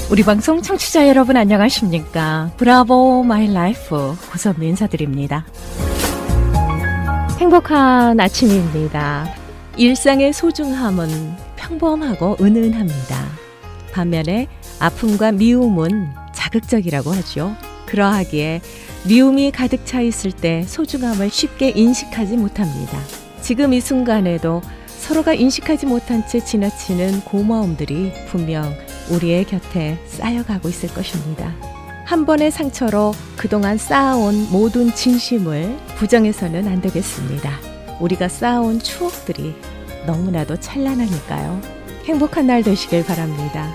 우리 방송 청취자 여러분 안녕하십니까? 브라보 마이 라이프 고선미 인사드립니다. 행복한 아침입니다. 일상의 소중함은 평범하고 은은합니다. 반면에 아픔과 미움은 자극적이라고 하죠. 그러하기에 미움이 가득 차 있을 때 소중함을 쉽게 인식하지 못합니다. 지금 이 순간에도 서로가 인식하지 못한 채 지나치는 고마움들이 분명 우리의 곁에 쌓여가고 있을 것입니다. 한 번의 상처로 그동안 쌓아온 모든 진심을 부정해서는 안 되겠습니다. 우리가 쌓아온 추억들이 너무나도 찬란하니까요. 행복한 날 되시길 바랍니다.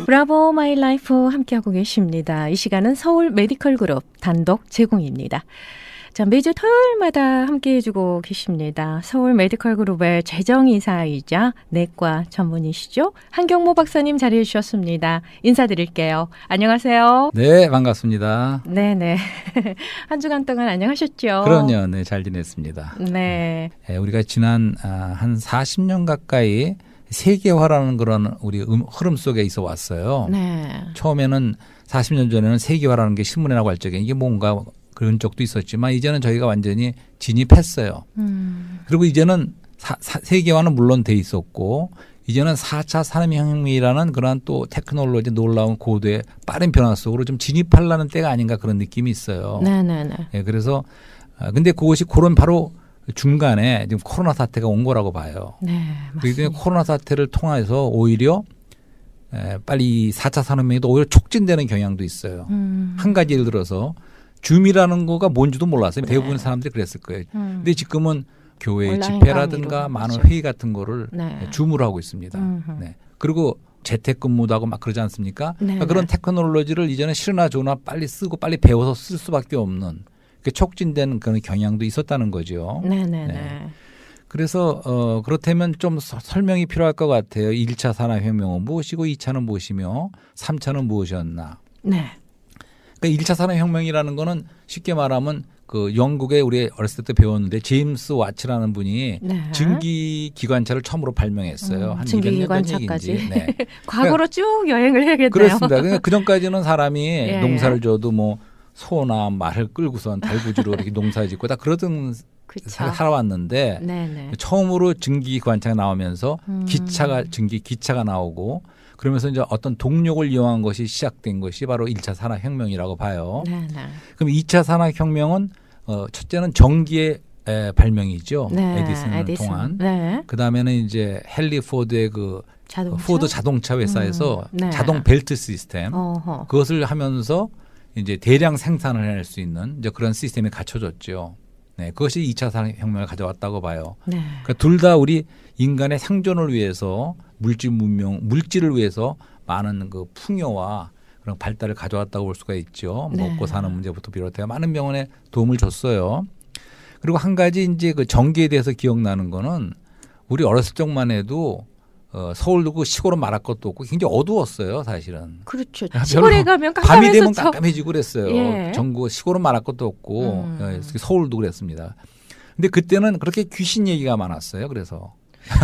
브라보 마이 라이프 함께하고 계십니다. 이 시간은 서울 메디컬 그룹 단독 제공입니다. 자, 매주 토요일마다 함께해주고 계십니다. 서울 메디컬 그룹의 재정이사이자 내과 전문의시죠. 한경모 박사님 자리해 주셨습니다. 인사드릴게요. 안녕하세요. 네, 반갑습니다. 네네. 한 주간 동안 안녕하셨죠? 그럼요. 네, 잘 지냈습니다. 네. 우리가 지난 한 40년 가까이 세계화라는 그런 우리 흐름 속에 있어 왔어요. 네. 처음에는 40년 전에는 세계화라는 게 신문에 나고 할 적에 이게 뭔가 그런 적도 있었지만 이제는 저희가 완전히 진입했어요. 그리고 이제는 세계화는 물론 돼 있었고 이제는 4차 산업혁명이라는 그러한 또 테크놀로지 놀라운 고도의 빠른 변화 속으로 좀 진입하려는 때가 아닌가 그런 느낌이 있어요. 네네네. 네, 그래서 근데 그것이 그런 바로 중간에 지금 코로나 사태가 온 거라고 봐요. 네, 그렇기 때문에 맞습니다. 코로나 사태를 통해서 오히려 빨리 4차 산업혁명이 오히려 촉진되는 경향도 있어요. 한 가지 예를 들어서 줌이라는 거가 뭔지도 몰랐어요. 대부분 사람들이 그랬을 거예요. 근데 지금은 교회 집회라든가 많은 회의 같은 거를 네. 줌으로 하고 있습니다. 네. 그리고 재택근무도 하고 막 그러지 않습니까? 네. 그러니까 그런 테크놀로지를 이제는 싫으나 좋으나 빨리 쓰고 빨리 배워서 쓸 수밖에 없는 촉진된 그런 경향도 있었다는 거죠. 네네네. 네. 그래서 그렇다면 좀 설명이 필요할 것 같아요. 1차 산업혁명은 무엇이고 2차는 무엇이며 3차는 무엇이었나. 네. 그러니까 1차 산업혁명이라는 거는 쉽게 말하면 그 영국에 우리 어렸을 때 배웠는데 제임스 와츠라는 분이 네. 증기 기관차를 처음으로 발명했어요. 한 200년 전 얘기인지. 네. 과거로 쭉 여행을 해야겠네요. 그렇습니다. 그러니까 그 전까지는 사람이 예. 농사를 져도 뭐 소나 말을 끌고선 달구지로 이렇게 농사 짓고 다 그러던 그쵸. 살아왔는데 네네. 처음으로 증기 기관차가 나오면서 증기 기차가 나오고 그러면서 이제 어떤 동력을 이용한 것이 시작된 것이 바로 1차 산업혁명이라고 봐요. 네네. 그럼 2차 산업혁명은 첫째는 전기의 발명이죠. 네. 에디슨을 통한. 네. 그다음에는 이제 헨리 포드의 그 자동차? 포드 자동차 회사에서 네. 자동 벨트 시스템 어허. 그것을 하면서 이제 대량 생산을 해낼 수 있는 이제 그런 시스템이 갖춰졌죠. 네, 그것이 2차 산업혁명을 가져왔다고 봐요. 네. 그러니까 둘 다 우리 인간의 생존을 위해서 물질을 위해서 많은 그 풍요와 그런 발달을 가져왔다고 볼 수가 있죠. 네. 먹고 사는 문제부터 비롯해 많은 병원에 도움을 줬어요. 그리고 한 가지 이제 그 전기에 대해서 기억나는 거는 우리 어렸을 적만 해도 서울도 그 시골은 말할 것도 없고 굉장히 어두웠어요, 사실은. 그렇죠. 시골에 가면 깜깜해서 밤이 되면 깜깜해지고 그랬어요. 예. 전국 시골은 말할 것도 없고 서울도 그랬습니다. 근데 그때는 그렇게 귀신 얘기가 많았어요. 그래서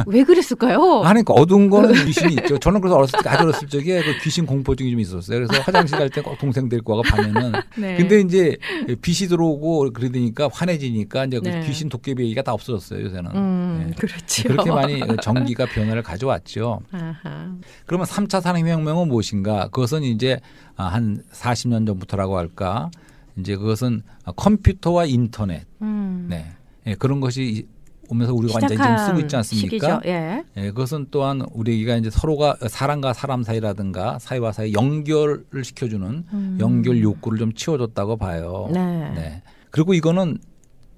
왜 그랬을까요? 아니, 그러니까 어두운 거는 귀신이 있죠. 저는 그래서 아주 어렸을 적에 그 귀신 공포증이 좀 있었어요. 그래서 화장실 갈 때 꼭 동생 데리고 와가 밤에는. 네. 근데 이제 빛이 들어오고 그러니까 환해지니까 이제 네. 그 귀신 도깨비 얘기가 다 없어졌어요, 요새는. 네. 그렇죠. 그렇게 많이 전기가 변화를 가져왔죠. 아하. 그러면 3차 산업혁명은 무엇인가? 그것은 이제 한 40년 전부터라고 할까? 이제 그것은 컴퓨터와 인터넷. 네. 네. 그런 것이 오면서 우리가 완전히 지금 쓰고 있지 않습니까? 예. 예, 그것은 또한 우리가 이제 서로가 사람과 사람 사이라든가 사이와 사이 연결을 시켜주는 연결 욕구를 좀 치워줬다고 봐요. 네. 네. 그리고 이거는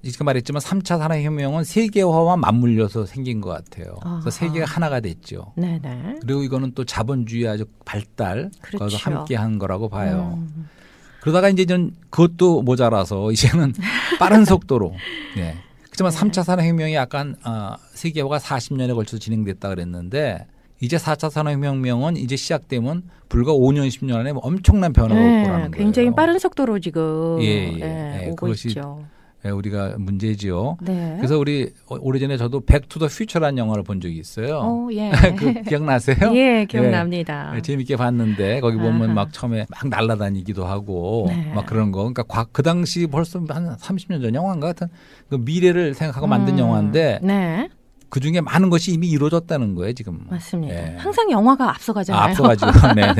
지금 말했지만 3차 산업혁명은 세계화와 맞물려서 생긴 것 같아요. 그래서 세계가 하나가 됐죠. 네네. 그리고 이거는 또 자본주의 아주 발달, 그렇죠. 그것과 함께한 거라고 봐요. 그러다가 이제 전 그것도 모자라서 이제는 빠른 속도로. 네. 그렇지만 3차 산업혁명이 약간 세계화가 40년에 걸쳐서 진행됐다 그랬는데 이제 4차 산업혁명은 이제 시작되면 불과 5년 10년 안에 엄청난 변화가 올 거라는 거예요. 굉장히 빠른 속도로 지금 오고 그것이 있죠. 우리가 문제지요. 네. 그래서 우리 오래전에 저도 백 투 더 퓨처라는 영화를 본 적이 있어요. 예. 그 기억나세요? 예, 기억납니다. 재밌게 봤는데 거기 보면 막 처음에 막 날아다니기도 하고 막 그런 거. 그러니까 그 당시 벌써 한 30년 전 영화인가 같은 그 미래를 생각하고 만든 영화인데 네. 그중에 많은 것이 이미 이루어졌다는 거예요, 지금. 맞습니다. 항상 영화가 앞서가잖아요. 앞서가지고. 네네.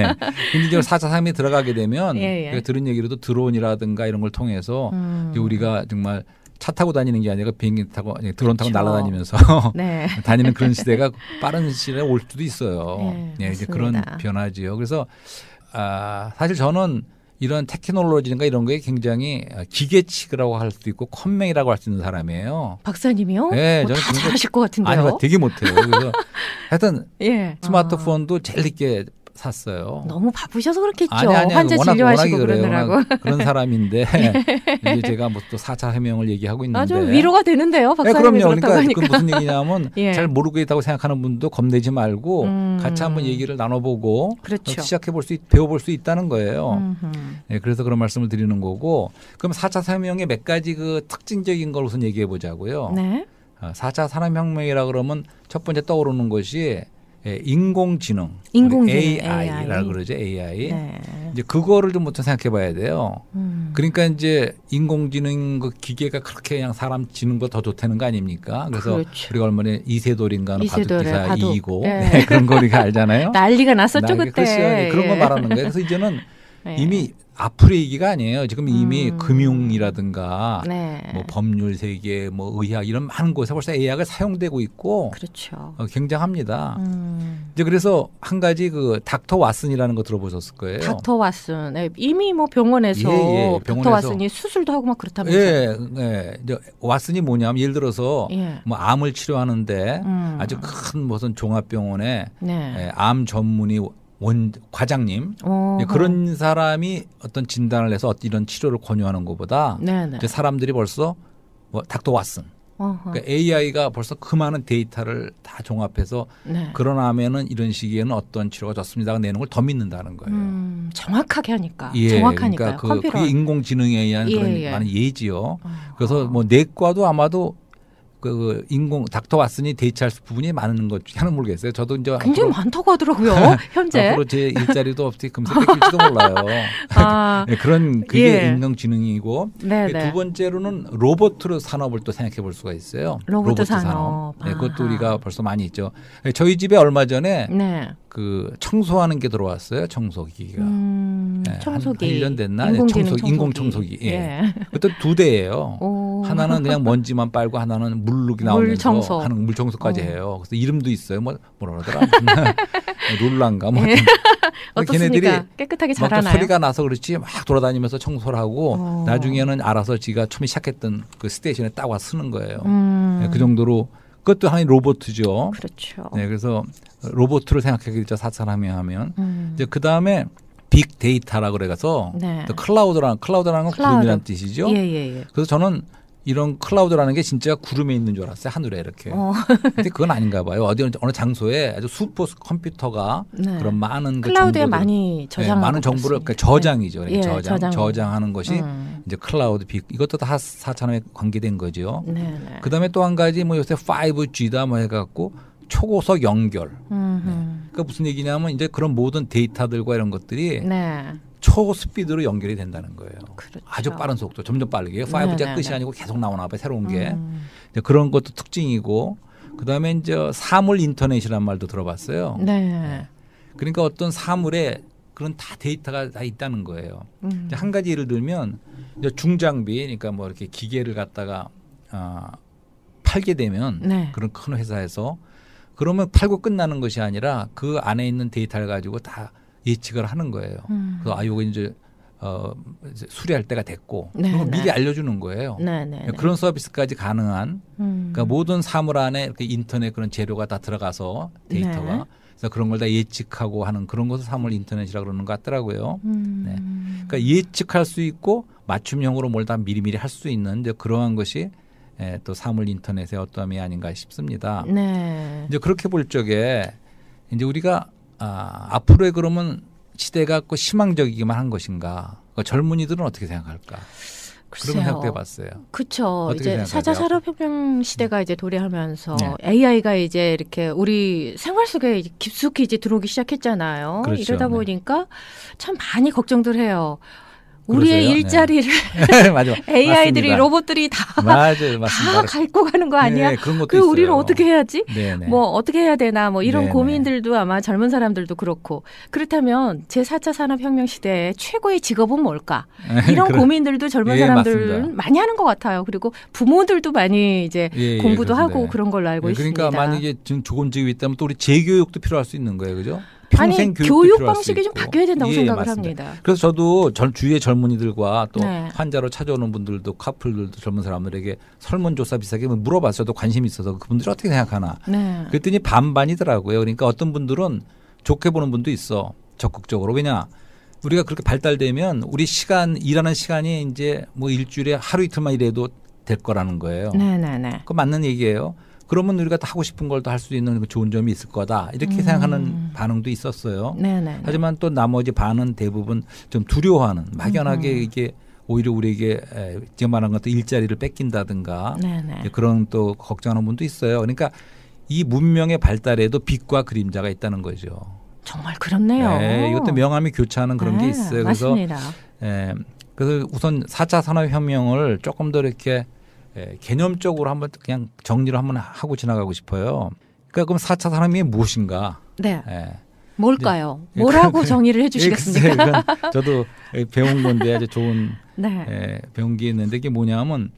근데 이제 4차 산업이 들어가게 되면 들은 얘기로도 드론이라든가 이런 걸 통해서 이제 우리가 정말 차 타고 다니는 게 아니라 비행기 타고 드론 타고 날아다니면서 다니는 그런 시대가 빠른 시대에 올 수도 있어요. 이제 그런 변화지요. 그래서 사실 저는 이런 테크놀로지인가 이런 거에 굉장히 기계치라고 할 수도 있고 컴맹이라고 할 수 있는 사람이에요. 박사님이요? 네, 저는 다 잘하실 것 같은데요. 아니, 되게 못해요. 그래서 하여튼 스마트폰도 제일 늦게 샀어요. 너무 바쁘셔서 그렇겠죠. 아니, 환자 진료하시고 그러느라고. 그런 사람인데 이제 제가 뭐 또 4차 혁명을 얘기하고 있는데. 아주 위로가 되는데요. 박사님. 그럼요. 그러니까 그 무슨 얘기냐면 잘 모르고 있다고 생각하는 분도 겁내지 말고 같이 한번 얘기를 나눠보고 배워볼 수 있다는 거예요. 그래서 그런 말씀을 드리는 거고. 그럼 4차 산업혁명의 몇 가지 그 특징적인 걸 우선 얘기해 보자고요. 네. 4차 산업혁명이라 그러면 첫 번째 떠오르는 것이 인공지능, AI라고 그러죠. AI. 네. 이제 그거를 좀 먼저 생각해 봐야 돼요. 그러니까 이제 인공지능 그 기계가 그렇게 그냥 사람 지능보다 더 좋다는 거 아닙니까? 그래서 우리가 얼마나 이세돌인가는 바둑기사 이기고 그런 거 우리가 알잖아요. 난리가 났었죠 그때. 그런 거 말하는 거예요. 그래서 이제는 이미 앞으로 얘기가 아니에요. 지금 이미 금융이라든가 뭐 법률 세계, 뭐 의학 이런 많은 곳에 벌써 AI가 사용되고 있고 그렇죠. 굉장합니다. 이제 그래서 한 가지 그 닥터 왓슨이라는 거 들어보셨을 거예요. 닥터 왓슨. 이미 뭐 병원에서 닥터 왓슨이 수술도 하고 막 그렇다면서요. 이제 왓슨이 뭐냐면 예를 들어서 뭐 암을 치료하는데 아주 큰 무슨 종합병원에 암 전문의 과장님 그런 사람이 어떤 진단을 해서 이런 치료를 권유하는 것보다 이제 사람들이 벌써 뭐 닥터 왓슨 그러니까 AI가 벌써 그 많은 데이터를 다 종합해서 그러나면은 이런 시기에는 어떤 치료가 좋습니다가 내는 걸 더 믿는다는 거예요. 정확하게 하니까. 정확하니까요. 그러니까 그게 인공지능에 의한 그런 많은 예지요. 그래서 뭐 내과도 아마도 그 닥터 왓슨이 대체할 부분이 많은 것 중에 하나는 모르겠어요. 저도 이제 굉장히 많다고 하더라고요. 현재. 앞으로 제 일자리도 없이 금세 뺏길지도 몰라요. 그런 그게 인공지능이고 두 번째로는 로봇 산업을 또 생각해 볼 수가 있어요. 로봇 산업. 그것도 우리가 벌써 많이 있죠. 저희 집에 얼마 전에 그 청소하는 게 들어왔어요. 청소기가. 청소기. 한 1년 됐나? 인공청소기. 그것도 2대예요. 하나는 그냥 먼지만 빨고 하나는 물룩이 나오면서 하는 물청소까지 해요. 그래서 이름도 있어요. 뭐라 그러더라. 룰란가 뭐. 어떻습니까? 깨끗하게 잘하나요? 소리가 나서 그렇지 막 돌아다니면서 청소를 하고 나중에는 알아서 지가 처음에 시작했던 그 스테이션에 딱 와서 쓰는 거예요. 그 정도로 그것도 하나의 로봇이죠. 그렇죠. 그래서 로봇을 생각하게 되죠. 4차 산업혁명 하면. 이제 그 다음에 빅데이터라고 그래서 클라우드라는 건 구름이라는 뜻이죠. 그래서 저는 이런 클라우드라는 게 진짜 구름에 있는 줄 알았어요. 하늘에 이렇게. 근데 그건 아닌가 봐요. 어느 장소에 아주 슈퍼 컴퓨터가 그런 많은 클라우드에 많이 많은 정보를 저장이죠. 저장하는 것이 이제 클라우드 이것도 다 4차원에 관계된 거죠. 그다음에 또 한 가지 뭐 요새 5G다 뭐 해갖고 초고속 연결. 그러니까 무슨 얘기냐면 이제 그런 모든 데이터들과 이런 것들이 초스피드로 연결이 된다는 거예요. 그렇죠. 아주 빠른 속도, 점점 빠르게. 5G가 끝이 아니고 계속 나오나 봐요. 새로운 게. 그런 것도 특징이고 그다음에 이제 사물 인터넷이라는 말도 들어봤어요. 그러니까 어떤 사물에 그런 다 데이터가 다 있다는 거예요. 한 가지 예를 들면 이제 중장비, 그러니까 뭐 이렇게 기계를 갖다가 팔게 되면 그런 큰 회사에서 그러면 팔고 끝나는 것이 아니라 그 안에 있는 데이터를 가지고 다 예측을 하는 거예요. 그래서 요거 이제 수리할 때가 됐고 그걸 미리 알려주는 거예요. 그런 서비스까지 가능한 그러니까 모든 사물 안에 이렇게 인터넷 그런 재료가 다 들어가서 데이터가 그래서 그런 걸 다 예측하고 하는 그런 것을 사물 인터넷이라고 그러는 것 같더라고요. 그러니까 예측할 수 있고 맞춤형으로 뭘 다 미리미리 할 수 있는 이제 그러한 것이 또 사물 인터넷의 어떠함이 아닌가 싶습니다. 네. 이제 그렇게 볼 적에 이제 우리가 앞으로의 그러면 시대가 꼭 희망적이기만 한 것인가? 젊은이들은 어떻게 생각할까? 그런 생각도 해봤어요. 그렇죠. 이제 생각하세요? 4차 산업혁명 시대가 이제 도래하면서 네. AI가 이제 이렇게 우리 생활 속에 깊숙이 이제 들어오기 시작했잖아요. 그렇죠. 이러다 네. 보니까 참 많이 걱정들 해요. 우리의 그러세요? 일자리를 맞아. AI들이 맞습니다. 로봇들이 맞아요, 맞습니다. 다 갖고 가는 거 아니야? 네, 그런 것도 그 있어요. 우리는 어떻게 해야지? 네네. 뭐 어떻게 해야 되나? 뭐 이런 네네. 고민들도 아마 젊은 사람들도 그렇고 그렇다면 제4차 산업혁명 시대의 최고의 직업은 뭘까? 이런 그런- 고민들도 젊은 예, 사람들은 맞습니다. 많이 하는 것 같아요. 그리고 부모들도 많이 이제 예, 공부도 그렇습니다. 하고 그런 걸로 알고 그러니까 있습니다. 만약에 지금 좋은 직업이 있다면 또 우리 재교육도 필요할 수 있는 거예요, 그죠? 아니 평생 교육도 교육 필요할 수 방식이 좀 있고. 바뀌어야 된다고 예, 생각을 맞습니다. 합니다. 그래서 저도 주위의 젊은이들과 또 네. 환자로 찾아오는 분들도 커플들도 젊은 사람들에게 설문조사 비슷하게 물어봤어요. 저도 관심이 있어서 그분들이 어떻게 생각하나. 네. 그랬더니 반반이더라고요. 그러니까 어떤 분들은 좋게 보는 분도 있어. 적극적으로. 왜냐? 우리가 그렇게 발달되면 우리 일하는 시간이 이제 뭐 일주일에 하루 이틀만 일해도 될 거라는 거예요. 네네네. 그거 맞는 얘기예요. 그러면 우리가 다 하고 싶은 걸 더 할 수 있는 좋은 점이 있을 거다. 이렇게 생각하는 반응도 있었어요. 네네. 하지만 또 나머지 반은 대부분 좀 두려워하는 막연하게 이게 오히려 우리에게 지금 말한 것도 일자리를 뺏긴다든가 네네. 그런 또 걱정하는 분도 있어요. 그러니까 이 문명의 발달에도 빛과 그림자가 있다는 거죠. 정말 그렇네요. 네, 이것도 명암이 교차하는 그런 게 네, 있어요. 맞습니다. 그래서 우선 4차 산업혁명을 조금 더 이렇게 개념적으로 한번 그냥 정리를 한번 하고 지나가고 싶어요. 그러니까 그럼 4차 산업이 무엇인가? 네. 예. 뭘까요? 네. 뭐라고 정의를 해 주시겠습니까? 그건 저도 배운 건데 아주 좋은 네. 배운 게 있는데 이게 뭐냐면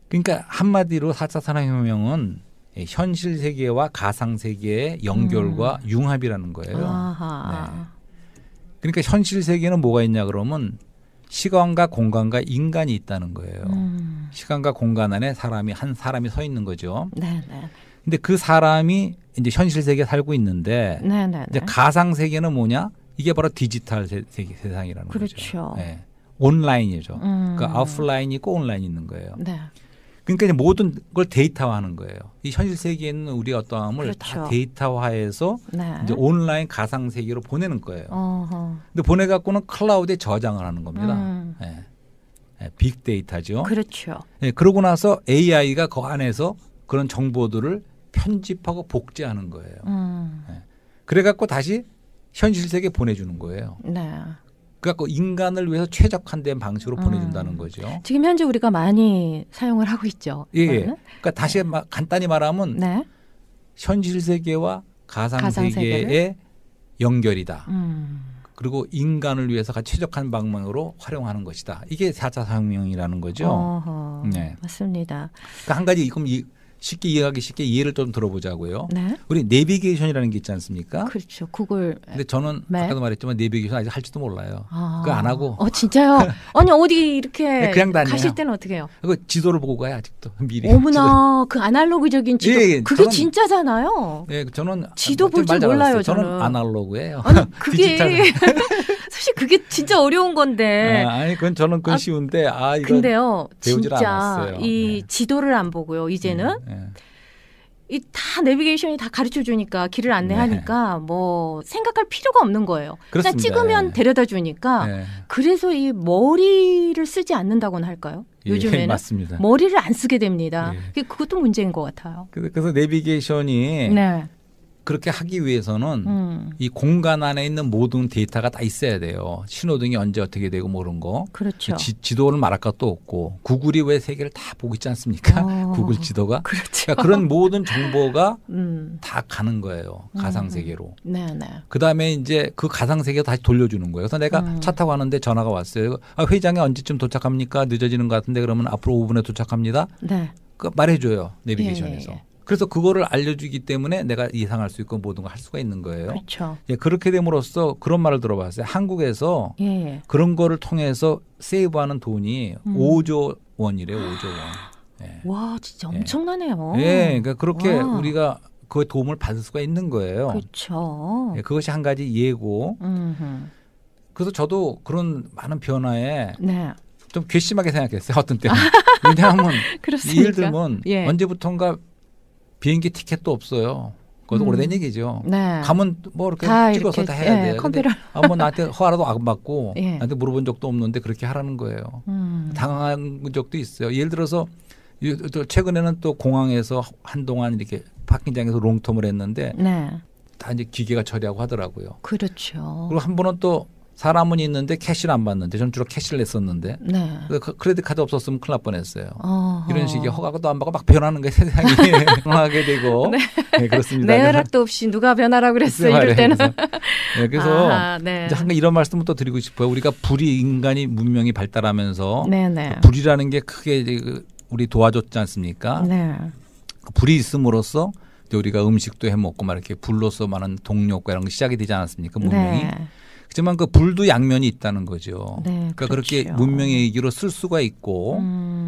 그러니까 한마디로 4차 산업혁명은 현실 세계와 가상 세계의 연결과 융합이라는 거예요. 아하. 네. 그러니까 현실 세계는 뭐가 있냐 그러면 시간과 공간과 인간이 있다는 거예요. 시간과 공간 안에 한 사람이 서 있는 거죠. 네네. 근데 그 사람이 이제 현실 세계에 살고 있는데 네네. 이제 가상 세계는 뭐냐? 이게 바로 디지털 세상이라는 그렇죠. 거죠. 네. 온라인이죠. 그러니까 오프라인이 있고 온라인이 있는 거예요. 네. 그러니까 이제 모든 걸 데이터화하는 거예요. 이 현실 세계에 있는 우리 어떠함을 그렇죠. 다 데이터화해서 네. 이제 온라인 가상 세계로 보내는 거예요. 어허. 근데 보내갖고는 클라우드에 저장을 하는 겁니다. 빅데이터죠. 그렇죠. 그러고 나서 AI가 그 안에서 그런 정보들을 편집하고 복제하는 거예요. 그래갖고 다시 현실 세계에 보내주는 거예요. 네. 그래갖고 인간을 위해서 최적화된 방식으로 보내준다는 거죠. 지금 현재 우리가 많이 사용을 하고 있죠. 예. 이거는? 그러니까 다시 간단히 말하면 네. 현실 세계와 가상 가상 세계의 연결이다. 음. 그리고 인간을 위해서 같이 최적화된 방향으로 활용하는 것이다. 이게 4차 산업혁명이라는 거죠. 어허. 네. 맞습니다. 그러니까 한 가지 그럼 쉽게 이해하기 쉽게 예를 좀 들어보자고요. 네. 우리 내비게이션이라는 게 있지 않습니까? 그렇죠. 구글. 근데 저는 네. 아까도 말했지만 내비게이션 아직 할지도 몰라요. 아. 그거 안 하고 진짜요? 아니 어디 이렇게 네, 그냥 다녀요. 가실 때는 어떻게 해요? 그거 지도를 보고 가요 아직도 미리. 어머나 그 아날로그적인 지도 예, 예, 그게 저는- 진짜잖아요. 네, 저는 지도 볼 줄 말 잘했어요. 몰라요, 저는 저는. 아날로그예요. 아니 그게 디지털. 사실 그게 진짜 어려운 건데. 아니 그건 쉬운데 이건 근데요, 배우질 진짜 않았어요. 이 네. 지도를 안 보고요. 이제는 이 다 내비게이션이 다 가르쳐 주니까 길을 안내하니까 뭐 생각할 필요가 없는 거예요. 그냥 그렇습니다. 찍으면 예. 데려다 주니까 네. 그래서 이 머리를 쓰지 않는다고는 할까요? 예, 요즘에는 맞습니다. 머리를 안 쓰게 됩니다. 예. 그것도 문제인 것 같아요. 그래서 내비게이션이 네. 그렇게 하기 위해서는 이 이 공간 안에 있는 모든 데이터가 다 있어야 돼요. 신호등이 언제 어떻게 되고 뭐 그런 거. 그렇죠. 지도를 말할 것도 없고 구글이 왜 세계를 다 보고 있지 않습니까? 구글 지도가. 그렇죠. 그러니까 그런 모든 정보가 음. 다 가는 거예요. 가상 세계로. 네네. 그다음에 이제 그 가상 세계 다시 돌려주는 거예요. 그래서 내가 차 타고 가는데 전화가 왔어요. 회장에 언제쯤 도착합니까? 늦어지는 것 같은데 그러면 앞으로 5분에 도착합니다. 네. 그 말해줘요. 내비게이션에서. 예. 그래서 그거를 알려주기 때문에 내가 예상할 수 있고 모든 걸 할 수가 있는 거예요. 그렇죠. 예, 그렇게 됨으로써 그런 말을 들어봤어요. 한국에서 예. 그런 거를 통해서 세이브하는 돈이 5조 원이래요. 5조 원. 예. 와, 진짜 엄청나네요. 예, 그러니까 그렇게 와. 우리가 그 도움을 받을 수가 있는 거예요. 그렇죠. 예, 그것이 한 가지 예고. 그래서 저도 그런 많은 변화에 네. 좀 괘씸하게 생각했어요. 어떤 때는. 왜냐하면 예를 들면 예. 언제부턴가 비행기 티켓도 없어요. 그것도 오래된 얘기죠. 네. 가면 뭐 이렇게 찍어서 이렇게, 다 해야 돼요. 컴퓨터. 뭐 나한테 허가라도 안 받고 예. 나한테 물어본 적도 없는데 그렇게 하라는 거예요. 당황한 적도 있어요. 예를 들어서 최근에는 또 공항에서 한동안 이렇게 파킹장에서 롱텀을 했는데 네. 다 이제 기계가 처리하고 하더라고요. 그렇죠. 그리고 한 번은 또 사람은 있는데 캐시를 안 받는데 전 주로 캐시를 냈었는데 네. 크레딧 카드 없었으면 큰일 날 뻔했어요. 어허. 이런 식의 허가도 안 받고 막 변하는 거예요. 세상이 변하게 되고 네. 네, 그렇습니다. 내 허락도 없이 누가 변하라고 그랬어요. 이럴 때는. 그래서 네. 이제 이런 말씀을 또 드리고 싶어요. 우리가 불이 인간이 문명이 발달하면서 네네. 불이라는 게 크게 우리 도와줬지 않습니까? 네. 불이 있음으로써 우리가 음식도 해 먹고 막 이렇게 불로서 많은 동력과 이런 게 시작이 되지 않았습니까? 문명이. 네. 하지만 그 불도 양면이 있다는 거죠. 네, 그러니까 그렇죠. 그렇게 문명의 얘기로 쓸 수가 있고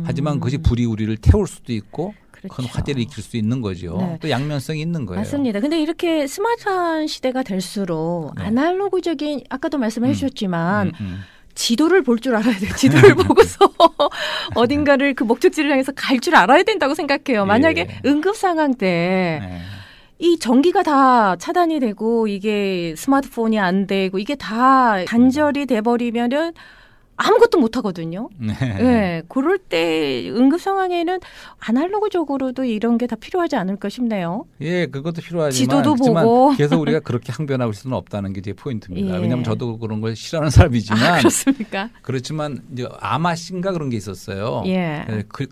하지만 그것이 불이 우리를 태울 수도 있고 그렇죠. 큰 화재를 일으킬 수 있는 거죠. 네. 또 양면성이 있는 거예요. 맞습니다. 근데 이렇게 스마트한 시대가 될수록 네. 아날로그적인 아까도 말씀해 주셨지만 지도를 볼 줄 알아야 돼요. 지도를 보고서 어딘가를 그 목적지를 향해서 갈 줄 알아야 된다고 생각해요. 만약에 응급 상황 때 네. 이 전기가 다 차단이 되고 이게 스마트폰이 안 되고 이게 다 단절이 돼버리면은 아무것도 못 하거든요. 네. 네. 그럴 때 응급 상황에는 아날로그적으로도 이런 게 다 필요하지 않을까 싶네요. 예, 그것도 필요하지만 지도도 보고. 계속 우리가 그렇게 항변할 수는 없다는 게 제 포인트입니다. 예. 왜냐하면 저도 그런 걸 싫어하는 사람이지만 그렇습니까? 그렇지만 이제 아마신가 그런 게 있었어요. 예.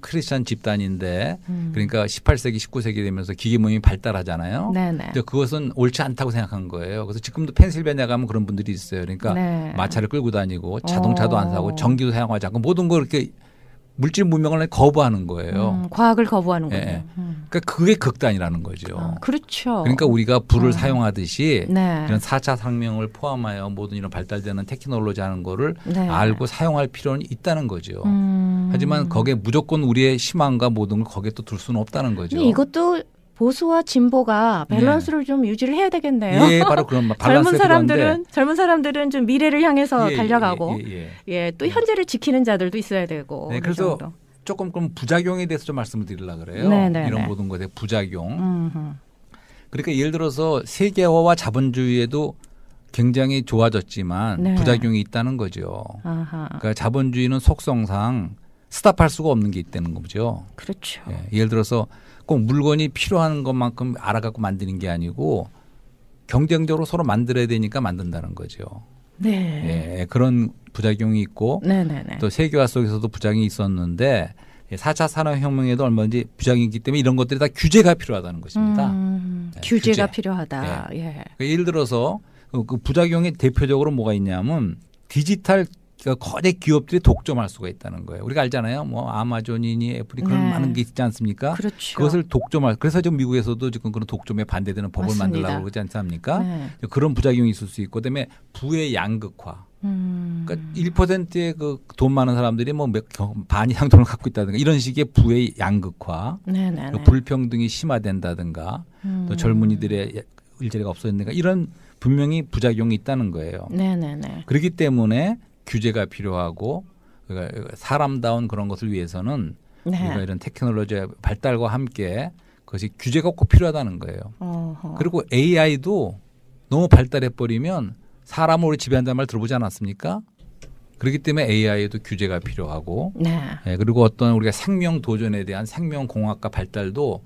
크리스찬 집단인데 그러니까 18세기, 19세기 되면서 기계 문명이 발달하잖아요. 네네. 근데 그것은 옳지 않다고 생각한 거예요. 그래서 지금도 펜실베니아 가면 그런 분들이 있어요. 그러니까 네. 마차를 끌고 다니고 자동차도 안 사고 전기도 사용하지 않고 모든 걸 이렇게 물질 문명을 거부하는 거예요. 과학을 거부하는군요. 예. 그러니까 그게 극단이라는 거죠. 그렇죠. 그러니까 우리가 불을 사용하듯이 네. 이런 4차 상명을 포함하여 모든 이런 발달되는 테크놀로지 하는 거를 네. 알고 사용할 필요는 있다는 거죠. 하지만 거기에 무조건 우리의 희망과 모든 걸 거기에 또 둘 수는 없다는 거죠. 이것도 보수와 진보가 밸런스를 좀 유지를 해야 되겠네요. 예, 바로 그런 밸런스 젊은 사람들은 좀 미래를 향해서 달려가고, 예. 또 현재를 지키는 자들도 있어야 되고. 네, 그래서 조금 그럼 부작용에 대해서 좀 말씀을 드리려고 그래요. 네네네. 이런 모든 것의 부작용. 그러니까 예를 들어서 세계화와 자본주의에도 굉장히 좋아졌지만 네. 부작용이 있다는 거죠. 아하. 그러니까 자본주의는 속성상 스탑할 수가 없는 게 있다는 거죠. 그렇죠. 예, 예를 들어서 꼭 물건이 필요한 것만큼 알아갖고 만드는 게 아니고 경쟁적으로 서로 만들어야 되니까 만든다는 거죠. 네. 예, 그런 부작용이 있고 네네네. 또 세계화 속에서도 부작용이 있었는데 4차 산업혁명에도 얼마든지 부작용이 있기 때문에 이런 것들이 다 규제가 필요하다는 것입니다. 네, 규제가 규제. 필요하다. 예. 예. 그러니까 예를 들어서 그 부작용이 대표적으로 뭐가 있냐면 디지털 거대 기업들이 독점할 수가 있다는 거예요. 우리가 알잖아요. 뭐 아마존이니 애플이 그런 네. 많은 게 있지 않습니까? 그렇죠. 그것을 독점할. 그래서 지금 미국에서도 지금 그런 독점에 반대되는 법을 맞습니다. 만들려고 그러지 않습니까? 네. 그런 부작용이 있을 수 있고, 그다음에 부의 양극화. 그러니까 1%의 그 돈 많은 사람들이 뭐 반 이상 돈을 갖고 있다든가 이런 식의 부의 양극화, 네네네. 불평등이 심화된다든가, 또 젊은이들의 일자리가 없어진다든가 이런 분명히 부작용이 있다는 거예요. 네네네. 그렇기 때문에 규제가 필요하고 그러니까 사람다운 그런 것을 위해서는 네. 우리가 이런 테크놀로지의 발달과 함께 그것이 규제가 꼭 필요하다는 거예요. 어허. 그리고 AI도 너무 발달해 버리면 사람을 우리 지배한다는 말 들어보지 않았습니까? 그렇기 때문에 AI에도 규제가 필요하고 네. 네, 그리고 어떤 우리가 생명 도전에 대한 생명공학과 발달도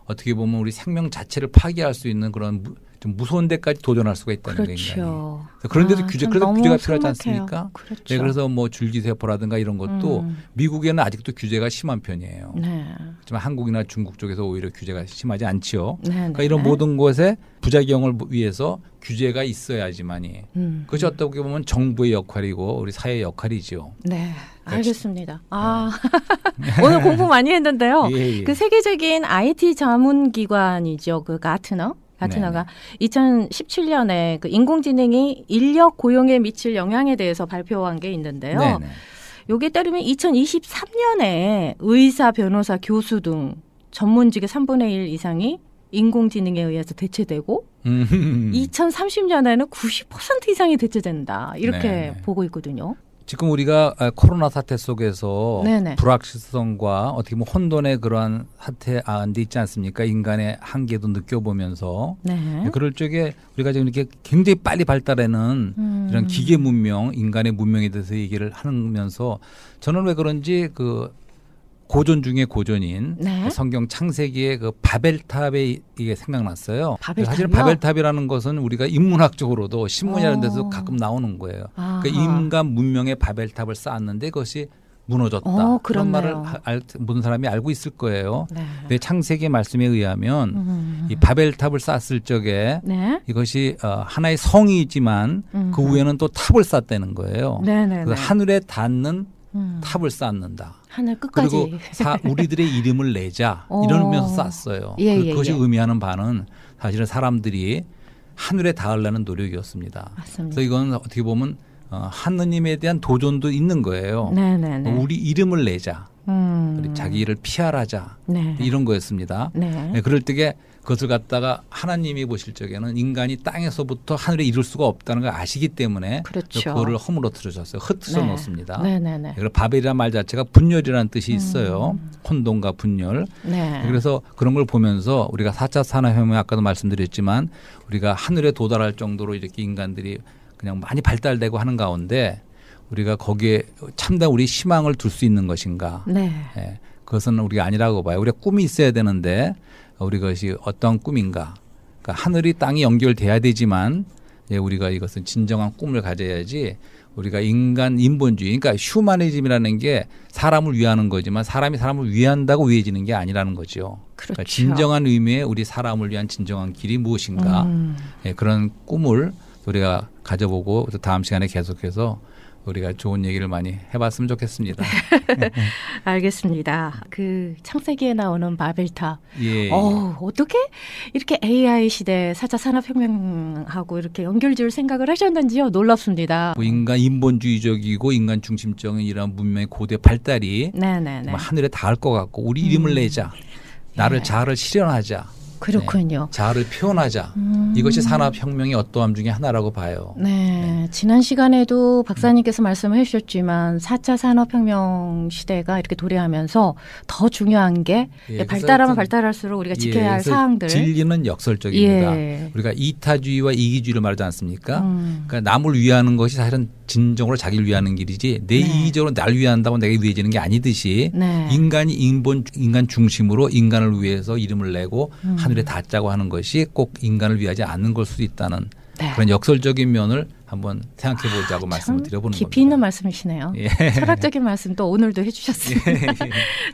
어떻게 보면 우리 생명 자체를 파괴할 수 있는 그런 좀 무서운 데까지 도전할 수가 있다는 거예요. 그렇죠. 그런데도 규제, 그래서 규제가 필요하지 삭막해요. 않습니까? 그렇죠. 네, 그래서 뭐 줄기세포라든가 이런 것도 미국에는 아직도 규제가 심한 편이에요. 네. 하지만 한국이나 중국 쪽에서 오히려 규제가 심하지 않지요. 네. 그러니까 이런 모든 것에 부작용을 위해서 규제가 있어야지만이 그것이 어떻게 보면 정부의 역할이고 우리 사회의 역할이죠. 네. 알겠습니다. 오늘 공부 많이 했는데요. 예. 그 세계적인 IT 자문 기관이죠. 그 가트너가 2017년에 그 인공지능이 인력 고용에 미칠 영향에 대해서 발표한 게 있는데요. 네네. 여기에 따르면 2023년에 의사, 변호사, 교수 등 전문직의 3분의 1 이상이 인공지능에 의해서 대체되고 2030년에는 90% 이상이 대체된다. 이렇게 네. 보고 있거든요. 지금 우리가 코로나 사태 속에서 네네. 불확실성과 어떻게 보면 혼돈의 그러한 사태 안에 있지 않습니까? 인간의 한계도 느껴보면서 네. 그럴 적에 우리가 지금 이렇게 굉장히 빨리 발달하는 이런 기계 문명, 인간의 문명에 대해서 얘기를 하면서 저는 왜 그런지 그 고전 중에 고전인 네. 성경 창세기의 그 바벨탑이 이게 생각났어요. 바벨탑이요? 사실 바벨탑이라는 것은 우리가 인문학적으로도 신문이라는 데서 가끔 나오는 거예요. 그러니까 인간 문명의 바벨탑을 쌓았는데 그것이 무너졌다. 그런 말을 모든 사람이 알고 있을 거예요. 네. 근데 창세기 말씀에 의하면 이 바벨탑을 쌓았을 적에 네. 이것이 하나의 성이지만 그 위에는 또 탑을 쌓았다는 거예요. 그래서 하늘에 닿는 탑을 쌓는다. 하늘 끝까지. 그리고 우리들의 이름을 내자 이러면서 쌓았어요. 그것이 의미하는 바는 사실은 사람들이 하늘에 닿으려는 노력이었습니다. 맞습니다. 그래서 이건 어떻게 보면 하느님에 대한 도전도 있는 거예요. 네네네. 우리 이름을 내자. 우리 자기 일을 피하라자. 네. 이런 거였습니다. 네. 네, 그럴 때에 그것을 갖다가 하나님이 보실 적에는 인간이 땅에서부터 하늘에 이룰 수가 없다는 걸 아시기 때문에 그렇죠. 그거를 허물어뜨리셨어요. 흩어져 네. 놓습니다. 네네네. 그래서 바벨이라는 말 자체가 분열이라는 뜻이 있어요. 혼돈과 분열. 네. 그래서 그런 걸 보면서 우리가 4차 산업혁명 아까도 말씀드렸지만 우리가 하늘에 도달할 정도로 이렇게 인간들이 그냥 많이 발달되고 하는 가운데 우리가 거기에 참된 우리 희망을 둘 수 있는 것인가. 네. 예, 그것은 우리가 아니라고 봐요. 우리가 꿈이 있어야 되는데 우리 것이 어떤 꿈인가. 그러니까 하늘이 땅이 연결돼야 되지만 우리가 이것은 진정한 꿈을 가져야지 우리가 인간 인본주의 그러니까 휴머니즘이라는 게 사람을 위하는 거지만 사람이 사람을 위한다고 위해지는 게 아니라는 거죠. 그렇죠. 그러니까 진정한 의미의 우리 사람을 위한 진정한 길이 무엇인가. 그런 꿈을 우리가 가져보고 다음 시간에 계속해서 우리가 좋은 얘기를 많이 해봤으면 좋겠습니다. 알겠습니다. 그 창세기에 나오는 바벨탑. 예. 어떻게 이렇게 AI 시대 4차 산업혁명하고 이렇게 연결지을 생각을 하셨는지요? 놀랍습니다. 인간 인본주의적이고 인간 중심적인 이런 문명의 고대 발달이 네네네. 하늘에 닿을 것 같고 우리 이름을 내자. 나를 자아를 실현하자. 그렇군요. 자아를 표현하자. 이것이 산업혁명의 어떠함 중에 하나라고 봐요. 네. 지난 시간에도 박사님께서 말씀을 해주셨지만 4차 산업혁명 시대가 이렇게 도래하면서 더 중요한 게 발달하면 발달할수록 우리가 지켜야 할 사항들. 진리는 역설적입니다. 우리가 이타주의와 이기주의를 말하지 않습니까? 그러니까 남을 위하는 것이 사실은 진정으로 자기를 위하는 길이지 내 이기적으로 나를 위한다고 내가 위해지는 게 아니듯이 인간이 인간 중심으로 인간을 위해서 이름을 내고 하늘에 닿자고 하는 것이 꼭 인간을 위하지 않는 걸 수도 있다는 그런 역설적인 면을 한번 생각해 보자고 말씀을 드려보는 겁니다. 깊이 있는 말씀이시네요. 철학적인 말씀도 오늘도 해주셨습니다.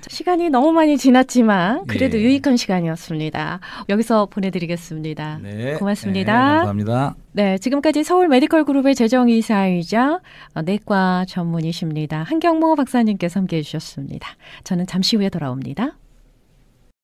시간이 너무 많이 지났지만 그래도 유익한 시간이었습니다. 여기서 보내드리겠습니다. 고맙습니다. 감사합니다. 네, 지금까지 서울 메디컬 그룹의 재정의사이자 내과 전문의십니다. 한경모 박사님께서 함께해 주셨습니다. 저는 잠시 후에 돌아옵니다.